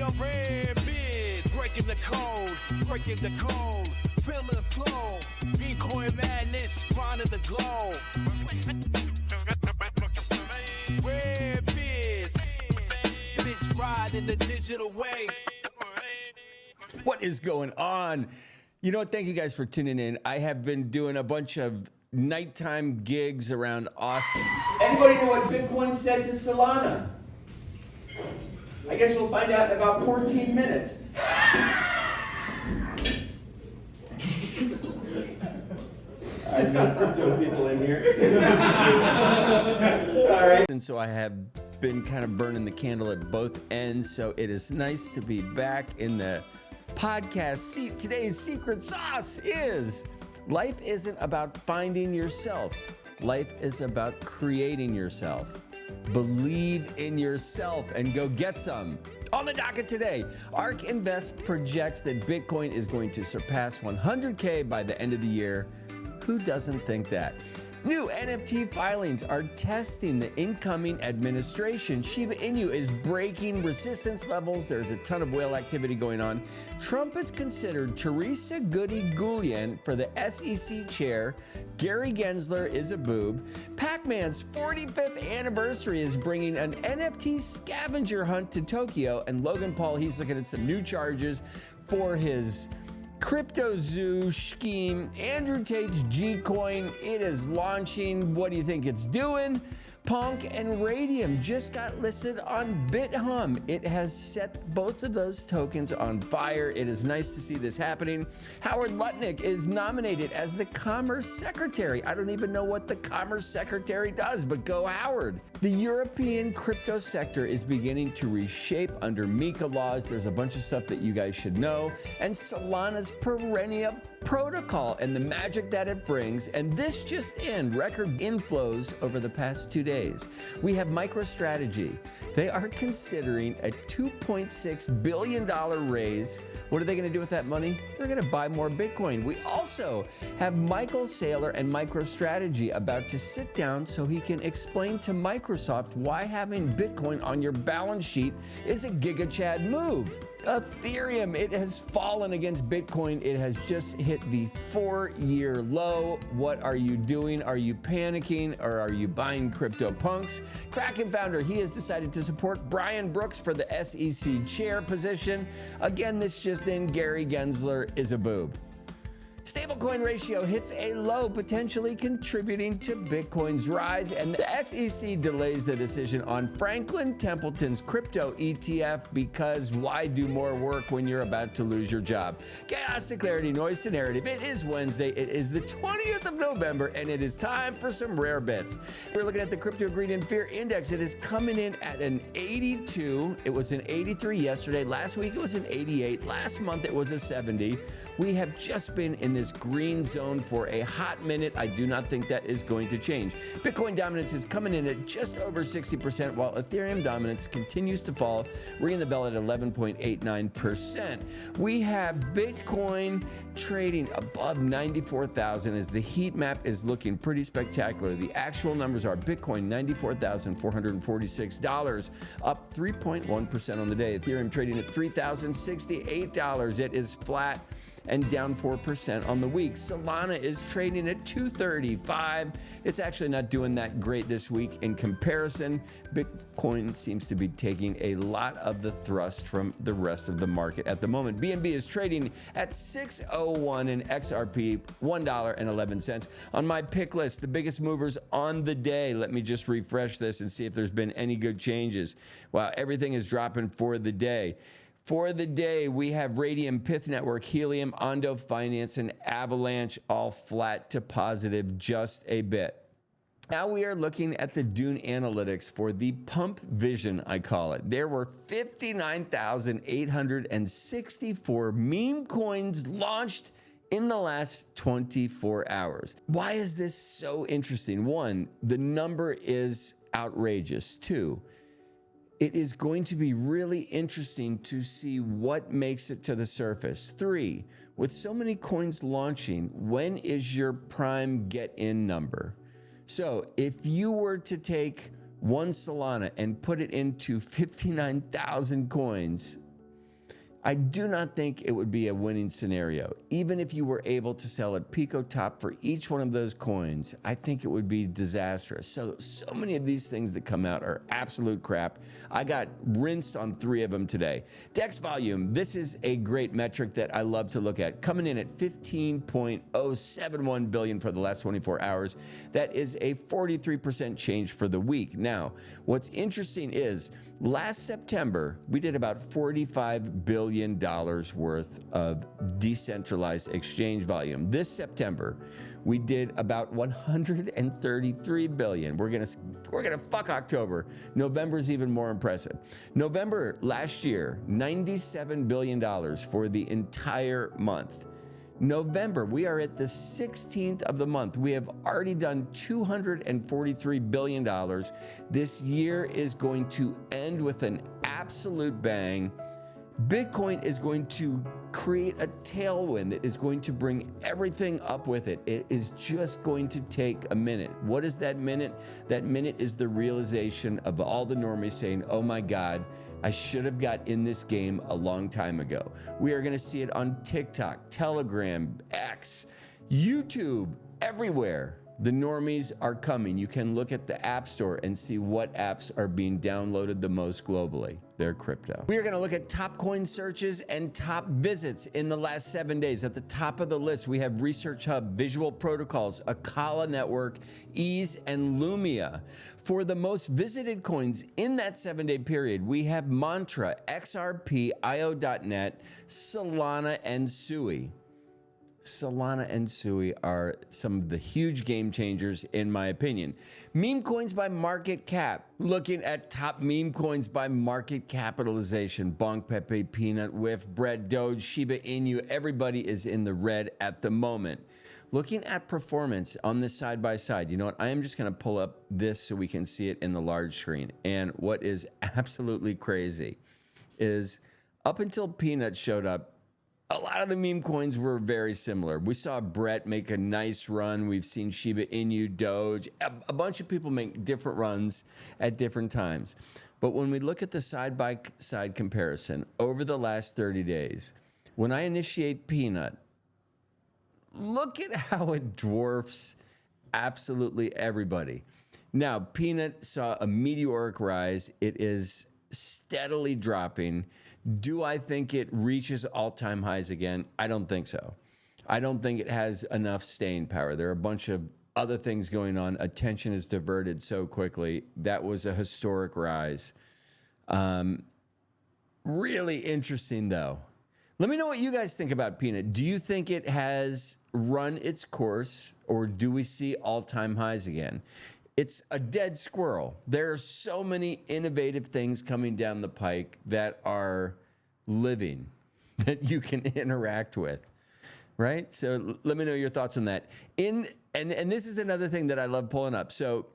are rare bids, breaking the code, feeling the flow, Bitcoin madness, grinding the globe. Rare bids, bitch riding the digital wave. What is going on? You know what? Thank you guys for tuning in. I have been doing a bunch of nighttime gigs around Austin. Anybody know what Bitcoin said to Solana? I guess we'll find out in about 14 minutes. I know crypto people in here. All right. And so I have been kind of burning the candle at both ends. So it is nice to be back in the podcast seat. Today's secret sauce is life isn't about finding yourself. Life is about creating yourself. Believe in yourself and go get some. On the docket today, ARK Invest projects that Bitcoin is going to surpass 100K by the end of the year. Who doesn't think that? New NFT filings are testing the incoming administration. Shiba Inu is breaking resistance levels. There's a ton of whale activity going on. Trump has considered Teresa Goody Guillén for the SEC chair. Gary Gensler is a boob. Pac-Man's 45th anniversary is bringing an NFT scavenger hunt to Tokyo. And Logan Paul, he's looking at some new charges for his crypto zoo scheme. Andrew Tate's G-Coin, it is launching. What do you think it's doing? PONKE and Radium just got listed on BitHum. It has set both of those tokens on fire. It is nice to see this happening. Howard Lutnick is nominated as the Commerce Secretary. I don't even know what the Commerce Secretary does, but go Howard. The European crypto sector is beginning to reshape under MiCA laws. There's a bunch of stuff that you guys should know. And Solana's Perena protocol and the magic that it brings. And this just in, record inflows over the past 2 days. We have MicroStrategy. They are considering a $2.6 billion raise. What are they going to do with that money? They're going to buy more Bitcoin. We also have Michael Saylor and MicroStrategy about to sit down so he can explain to Microsoft why having Bitcoin on your balance sheet is a giga-chad move. Ethereum, it has fallen against Bitcoin. It has just hit the 4-year low. What are you doing? Are you panicking or are you buying crypto punks? Kraken founder, he has decided to support Brian Brooks for the SEC chair position. Again, this just in, Gary Gensler is a boob. Stablecoin ratio hits a low, potentially contributing to Bitcoin's rise, and the SEC delays the decision on Franklin Templeton's crypto ETF because why do more work when you're about to lose your job? Chaos to clarity, noise to narrative. It is Wednesday. It is the 20th of November, and it is time for some rare bits. We're looking at the Crypto Greed and Fear Index. It is coming in at an 82. It was an 83 yesterday. Last week it was an 88. Last month it was a 70. We have just been in this green zone for a hot minute. I do not think that is going to change. Bitcoin dominance is coming in at just over 60%, while Ethereum dominance continues to fall, ringing the bell at 11.89%. We have Bitcoin trading above 94,000 as the heat map is looking pretty spectacular. The actual numbers are Bitcoin $94,446, up 3.1% on the day. Ethereum trading at $3,068. It is flat and down 4% on the week. Solana is trading at $235. It's actually not doing that great this week in comparison. Bitcoin seems to be taking a lot of the thrust from the rest of the market at the moment. BNB is trading at $601 and XRP $1.11. On my pick list, the biggest movers on the day. Let me just refresh this and see if there's been any good changes. Wow, everything is dropping for the day. For the day, we have Radium, Pith Network, Helium, Ondo Finance, and Avalanche all flat to positive just a bit. Now we are looking at the Dune Analytics for the Pump Vision, I call it. There were 59,864 meme coins launched in the last 24 hours. Why is this so interesting? One, the number is outrageous. Two, it is going to be really interesting to see what makes it to the surface. Three, with so many coins launching, when is your prime get in number? So if you were to take one Solana and put it into 59,000 coins, I do not think it would be a winning scenario. Even if you were able to sell at Pico Top for each one of those coins, I think it would be disastrous. So many of these things that come out are absolute crap. I got rinsed on 3 of them today. DEX volume, this is a great metric that I love to look at. Coming in at 15.071 billion for the last 24 hours. That is a 43% change for the week. Now, what's interesting is last September, we did about $45 billion worth of decentralized exchange volume. This September, we did about 133 billion. We're gonna fuck October. November's even more impressive. November last year, $97 billion for the entire month. November, we are at the 16th of the month. We have already done $243 billion. This year is going to end with an absolute bang. Bitcoin is going to create a tailwind that is going to bring everything up with it. It is just going to take a minute. What is that minute? That minute is the realization of all the normies saying, oh my God, I should have got in this game a long time ago. We are going to see it on TikTok, Telegram, X, YouTube, everywhere. The normies are coming. You can look at the App Store and see what apps are being downloaded the most globally. They're crypto. We are going to look at top coin searches and top visits in the last 7 days. At the top of the list, we have Research Hub, Visual Protocols, Akala Network, Ease, and Lumia. For the most visited coins in that 7-day period, we have Mantra, XRP, IO.net, Solana, and Sui. Solana and Sui are some of the huge game changers in my opinion. Meme coins by market cap. Looking at top meme coins by market capitalization. Bonk, Pepe, Peanut, Whiff, Bread, Doge, Shiba Inu. Everybody is in the red at the moment. Looking at performance on this side by side, you know what? I am just going to pull up this so we can see it in the large screen. And what is absolutely crazy is up until Peanut showed up, a lot of the meme coins were very similar. We saw Brett make a nice run. We've seen Shiba Inu, Doge, a bunch of people make different runs at different times. But when we look at the side-by-side comparison over the last 30 days, when I initiate Peanut, look at how it dwarfs absolutely everybody. Now, Peanut saw a meteoric rise. It is steadily dropping. Do I think it reaches all-time highs again? I don't think so. I don't think it has enough staying power. There are a bunch of other things going on. Attention is diverted so quickly. That was a historic rise. Really interesting, though. Let me know what you guys think about Peanut. Do you think it has run its course, or do we see all-time highs again? It's a dead squirrel. There are so many innovative things coming down the pike that are living, that you can interact with, right? So let me know your thoughts on that. And this is another thing that I love pulling up. So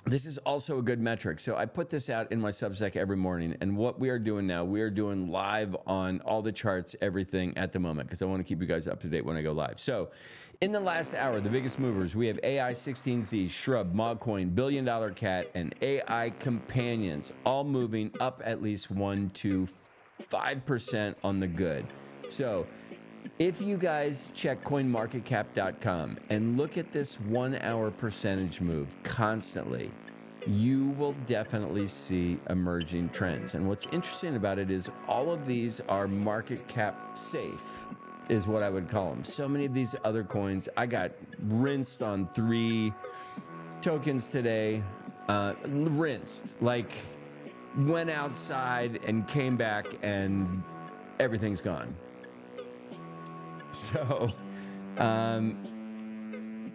this is also a good metric. So I put this out in my Substack every morning. And what we are doing now, we are doing live on all the charts, everything at the moment, because I want to keep you guys up to date when I go live. So in the last hour, the biggest movers, we have AI16Z, Shrub, Mogcoin, Billion Dollar Cat, and AI Companions, all moving up at least 1 to 5% on the good. So if you guys check coinmarketcap.com and look at this 1 hour percentage move constantly, you will definitely see emerging trends. And what's interesting about it is all of these are market cap safe, is what I would call them. So many of these other coins, I got rinsed on 3 tokens today, rinsed, like went outside and came back and everything's gone. So,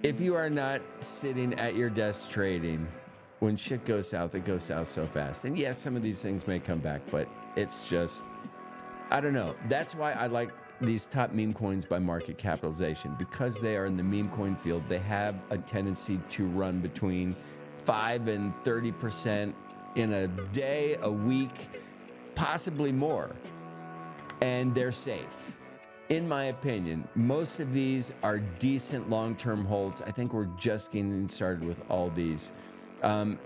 if you are not sitting at your desk trading, when shit goes south, it goes south so fast. And yes, some of these things may come back, but it's just, I don't know. That's why I like these top meme coins by market capitalization, because they are in the meme coin field. They have a tendency to run between 5 and 30% in a day, a week, possibly more. And they're safe. In my opinion, most of these are decent long-term holds. I think we're just getting started with all these.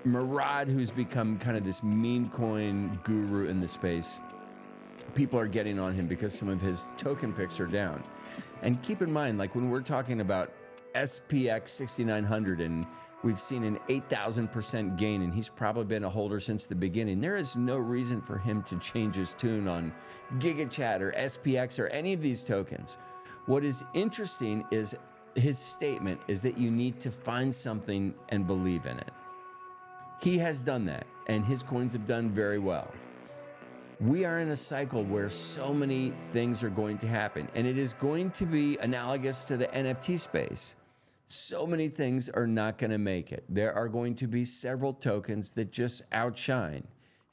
Murad, who's become kind of this meme coin guru in the space, people are getting on him because some of his token picks are down. And keep in mind, like when we're talking about SPX 6900 and we've seen an 8,000% gain, and he's probably been a holder since the beginning, there is no reason for him to change his tune on GigaChat or SPX or any of these tokens. What is interesting is his statement is that you need to find something and believe in it. He has done that, and his coins have done very well. We are in a cycle where so many things are going to happen, and it is going to be analogous to the NFT space. So many things are not going to make it. There are going to be several tokens that just outshine.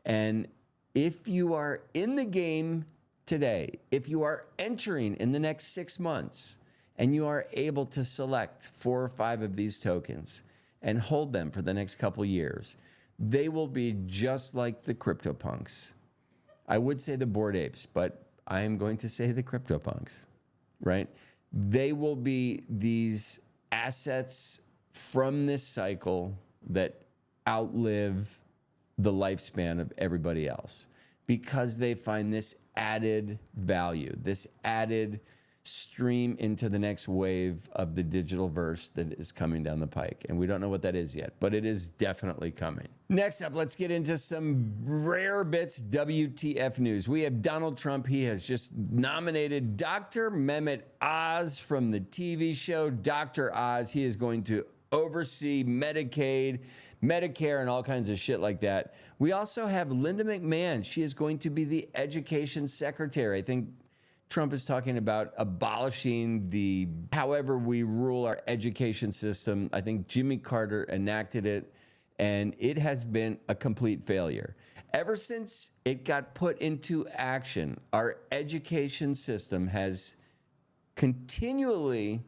And if you are in the game today, if you are entering in the next 6 months, and you are able to select 4 or 5 of these tokens and hold them for the next couple years, they will be just like the CryptoPunks. I would say the Bored Apes, but I am going to say the CryptoPunks, right? They will be these assets from this cycle that outlive the lifespan of everybody else because they find this added value, this added stream into the next wave of the digital verse that is coming down the pike. And we don't know what that is yet, but it is definitely coming. Next up, let's get into some rare bits WTF news. We have Donald Trump. He has just nominated Dr. Mehmet Oz from the TV show Dr. Oz. He is going to oversee Medicaid, Medicare, and all kinds of shit like that. We also have Linda McMahon. She is going to be the education secretary. I think Trump is talking about abolishing however we rule our education system. I think Jimmy Carter enacted it, and it has been a complete failure. Ever since it got put into action, our education system has continually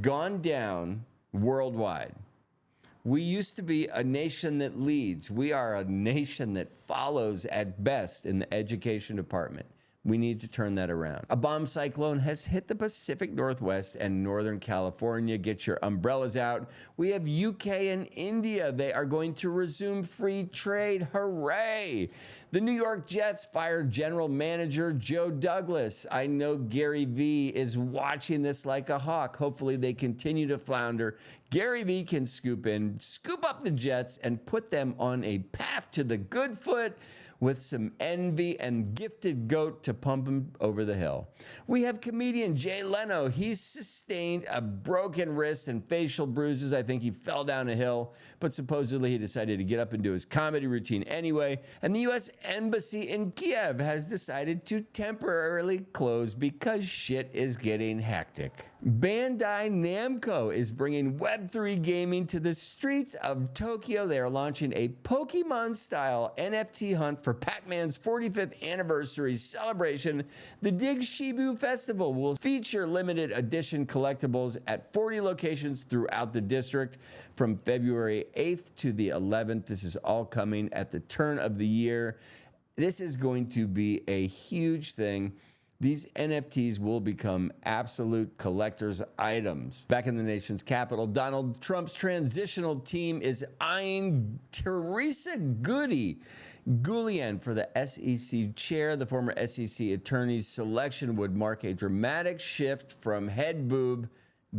gone down worldwide. We used to be a nation that leads. We are a nation that follows at best in the education department. We need to turn that around. A bomb cyclone has hit the Pacific Northwest and Northern California. Get your umbrellas out. We have UK and India. They are going to resume free trade. Hooray! The New York Jets fired general manager Joe Douglas. I know Gary Vee is watching this like a hawk. Hopefully they continue to flounder. Gary Vee can scoop up the Jets and put them on a path to the good foot with some envy and gifted goat to pump him over the hill. We have comedian Jay Leno. He's sustained a broken wrist and facial bruises. I think he fell down a hill, but supposedly he decided to get up and do his comedy routine anyway. And the U.S. Embassy in Kiev has decided to temporarily close because shit is getting hectic. Bandai Namco is bringing Web3 gaming to the streets of Tokyo. They are launching a Pokemon-style NFT hunt for Pac-Man's 45th anniversary celebration. The Dig Shibu Festival will feature limited edition collectibles at 40 locations throughout the district from February 8th to the 11th. This is all coming at the turn of the year. This is going to be a huge thing. These NFTs will become absolute collector's items. Back in the nation's capital, Donald Trump's transitional team is eyeing Teresa Goody Guillén for the SEC chair. The former SEC attorney's selection would mark a dramatic shift from head boob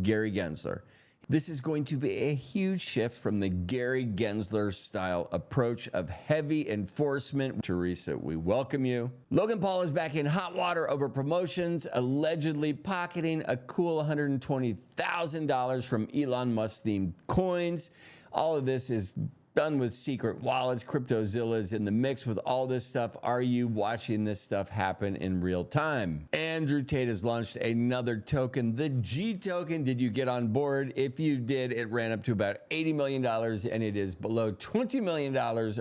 Gary Gensler. This is going to be a huge shift from the Gary Gensler style approach of heavy enforcement. Teresa, we welcome you. Logan Paul is back in hot water over promotions, allegedly pocketing a cool $120,000 from Elon Musk themed coins. All of this is done with secret wallets. CryptoZilla's in the mix with all this stuff. Are you watching this stuff happen in real time? Andrew Tate has launched another token, the G token. Did you get on board? If you did, it ran up to about $80 million and it is below $20 million.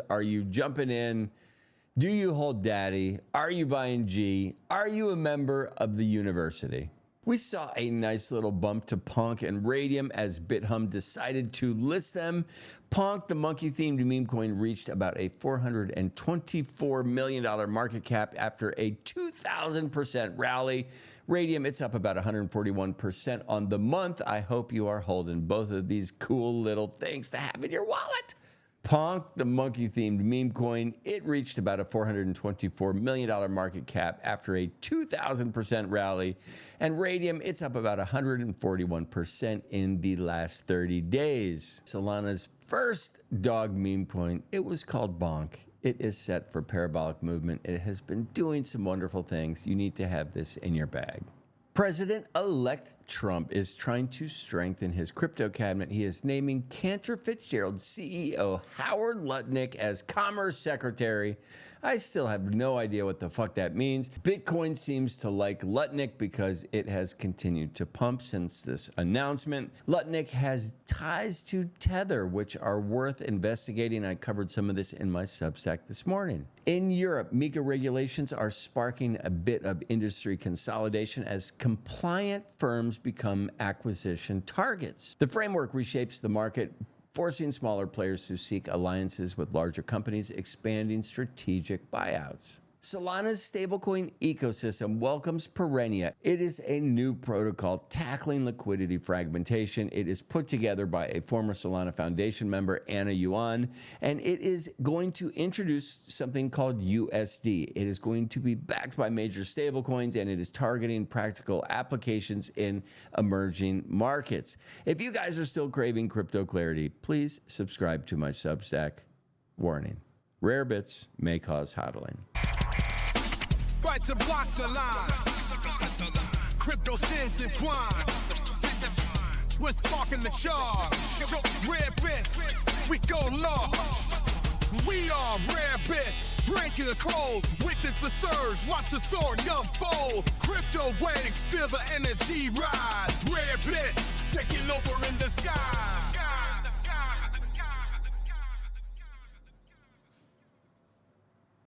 Are you jumping in? Do you hold daddy? Are you buying G? Are you a member of the university? We saw a nice little bump to PONKE and Radium as BitHum decided to list them. PONKE, the monkey-themed meme coin, reached about a $424 million market cap after a 2,000% rally. Radium, it's up about 141% on the month. I hope you are holding both of these cool little things to have in your wallet. PONKE, the monkey-themed meme coin, it reached about a $424 million market cap after a 2,000% rally. And Radium, it's up about 141% in the last 30 days. Solana's first dog meme coin, it was called Bonk. It is set for parabolic movement. It has been doing some wonderful things. You need to have this in your bag. President-elect Trump is trying to strengthen his crypto cabinet. He is naming Cantor Fitzgerald CEO Howard Lutnick as Commerce Secretary. I still have no idea what the fuck that means. Bitcoin seems to like Lutnick because it has continued to pump since this announcement. Lutnick has ties to Tether, which are worth investigating. I covered some of this in my Substack this morning. In Europe, MiCA regulations are sparking a bit of industry consolidation as compliant firms become acquisition targets. The framework reshapes the market, forcing smaller players to seek alliances with larger companies, expanding strategic buyouts. Solana's stablecoin ecosystem welcomes Perena. It is a new protocol tackling liquidity fragmentation. It is put together by a former Solana Foundation member, Anna Yuan, and it is going to introduce something called USD. It is going to be backed by major stablecoins, and it is targeting practical applications in emerging markets. If you guys are still craving crypto clarity, please subscribe to my Substack. Warning: rare bits may cause hodling. Price of blocks align. Crypto stands entwined. We're sparking the charge. Rare bits, we go large. We are rare bits, breaking the code. Witness the surge, watch the sword unfold. Crypto waves, feel the energy rise. Rare bits, taking over in the skies.